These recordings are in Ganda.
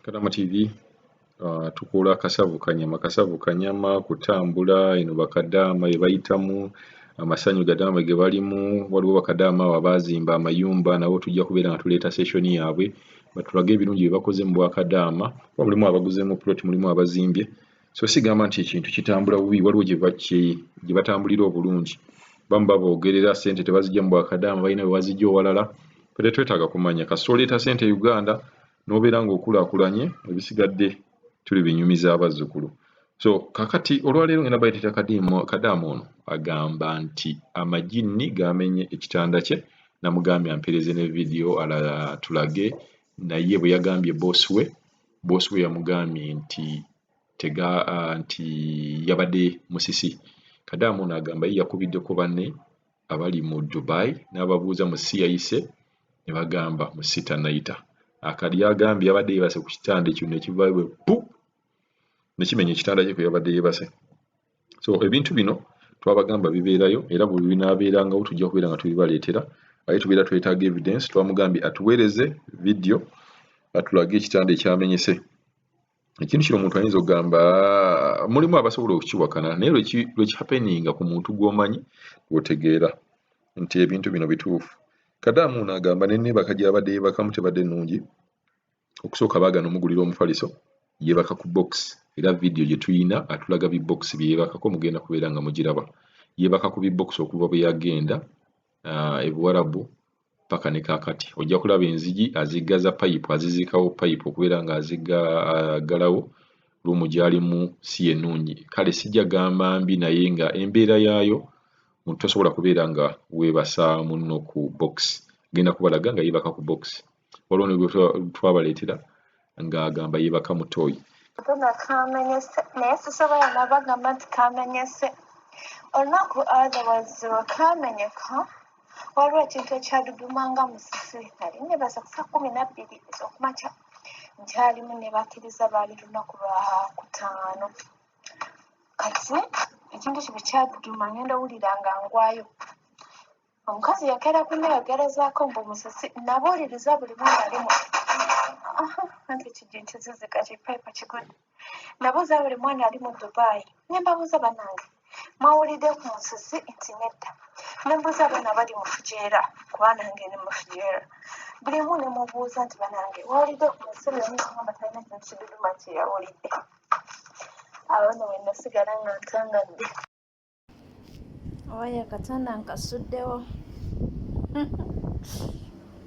Kadaama TV tukola kasavu kanyama kutambula eno bakadaama bye bayitamu amasanyu Kadaama ge balimu waliwo bakadaama abo abaazimba amayumba nabo tujja kubeera nga tuleeta session yaabwe batulage ebirungi bye bakoze mu Bwakadaama kuba mulimu abaguzeemu plot mulimu abazimbye so sigamba nti ekintu kitambula bubi waliwo gye batambulira obulungi bamu baboogerera ssente tebazijja mu Bwakadaama balina bwe bazijja owalala ffe twetaaga kumanya kasita oleeta ssente Uganda n'obeera ng'okulaakulanye ebisigadde tuli binyumiza abazzukulu so kakati olwaleero ngenda bayitira Kadaama ono agamba nti Amajjini gaamenye ekitanda kye namugambye ampeereze ne vidiyo ala tulage naye bwe yagambye boss we yamugambye nti yabadde musisi Kadaama ono agamba ye yakubiddeko banne abali mu Dubai n'ababuuza mu CIC ne bagamba mu sitanayita akali agambye yabadde yeebase ku kitanda ekyo ne kivaayo bwe pu ne kimenya ekitanda kye kwe yabadde yeebase so ebintu bino twabagamba bibeerayo era bwe binaabeerangawo tujja kubeera nga tubibaleetera aye tubeera twetaaga evidence twamugambye atuweereze vidiyo atulage ekitanda ekyamenyese ekintu kino omuntu ayinza okugamba mulimu abasobola okukiwakana naye lwekihappeninga ku muntu gw'omanyi gw'otegeera nti ebintu bino bituufu Kadaama ono agamba n'enneebaka gy'abadde yeebakamu tebadde nnungi okusooka baagana omugulira omufaliso yeebaka ku box era vidiyo gye tuyina atulaga bibox bye yeebakako mugenda kubeera nga mugiraba yeebaka ku bibox okuva bwe yagenda ebuwarabu paka ne kaakati ojja kulaba enzigi aziggaza payipu azizikawo payipu okubeera nga aziggalawo luumu gy'alimu si ennungi kale sijja gamba mbi naye nga embeera yaayo muntu tosobola kubeera nga weebasa munno ku box genda kubalaga nga yeebaka ku box waliwo ne twabaleetera ng'agamba yeebaka mu toyi naye sisobola nabagamba nti kamenyese olunaku otherwise wekamenyeka waliwo ekintu ekyadudumanga musisi nali nebaza ku saa 12 ez'okumakya nkyalimu ne bakkiriza baali lunaku lwakutaano kati ekintu kino kyaduduma ngenda owulira nga ngwayo omukazi yakeera kunneyogerezaako mbu musisi nabuuliriza buli mwana alimu anti ekijjo nkizizika kipayipa kigudde nabuuza buli mwana ali mu Dubai nembabuuza bannange mwawulidde ku musisi nti nedda nembuuza abaana bali mu Fujeera kuba nange ne mu Fujeera buli omu ne mubuuza nti bannange wawulidde ku musisi nga talina kintu kiduduma kye yawulidde awo nno we nasigala nga ntangadde owaye akatanda nkasuddewo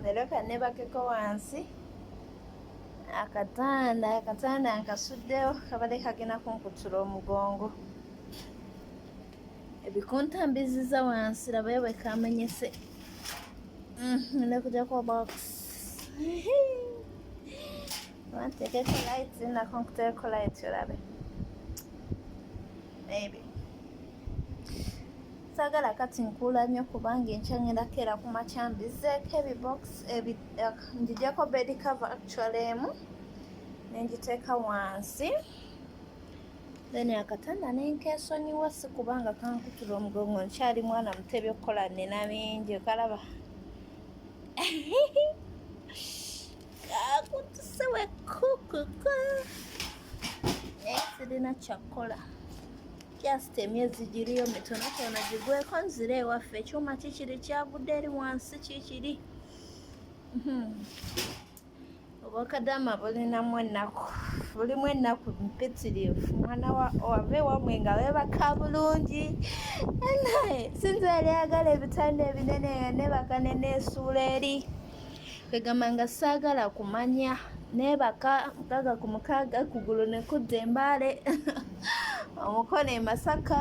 leero kannebakeko wansi akatanda nkasuddewo kabale kagenda kunkutula omugongo ebikunta mbiziza wansi labayo bwe kamenyese ngenda kujja ku box wanteekeko light nako nkuteeko light olabe maybe saagala kati nkuula nnyo kubanga enkya ngenda keera ku makya mbizeeko ebibox njijjako bed cover actually emu nenjiteeka wansi then akatanda nenkeesonyiwa si kubanga kankutula omugongo nkyali mwana muto ebyokukola nnina bingi okalaba kakutuse wekukuka naye sirina kyakkola just emyezi giriyo mitonotono gigweko nzire ewaffe ekyuma kikiri kyavudde eri wansi kikiri Obwakadaama bulinamu ennaku bulimu ennaku mpitirivu mwana wave wamwe nga weebaka bulungi naye sinza yali ayagala ebitanda ebinene yanebaka neneesuula eri kwegamba nga saagala kumanya neebaka 6 ku kugulu ne kudda embaale omukono emasaka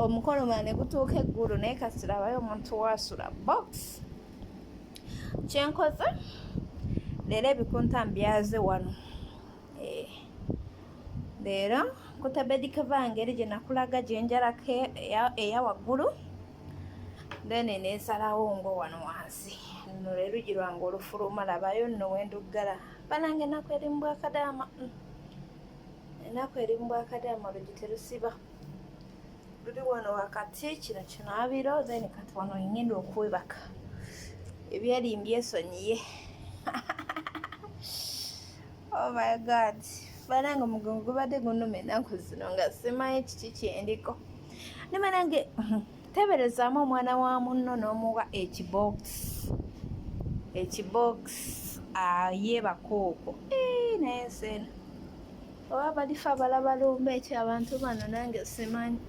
omukono mala ne gutuuka eggulu naye kasirabayo omuntu wasula box kyenkoze leero ebikunta mbyaze wano leero kutabedikava ngeri gye nakulaga gyenjalako eya waggulu then neesalawo ngo wano wansi nno leerugi lwange olufuluma labayo nno wenduggala banange ennaku eri mu Bwakadaama ennaku eri mu Bwakadaama lugiterusiba luli wano wakati kino kinaabiro then kati wano ngenda okwebaka ebyeri mbyesonyiye Oh my God. Banange omugongo gubadde gunnuma ennaku zino nga simanyi kiki kyendiko. Ne banange teberezaamu omwana wa munno n'omuwa ekibokisi yeebaka okwo. Naye seeno oba balifa balaba lumbe ekyo abantu bano nange simanyi.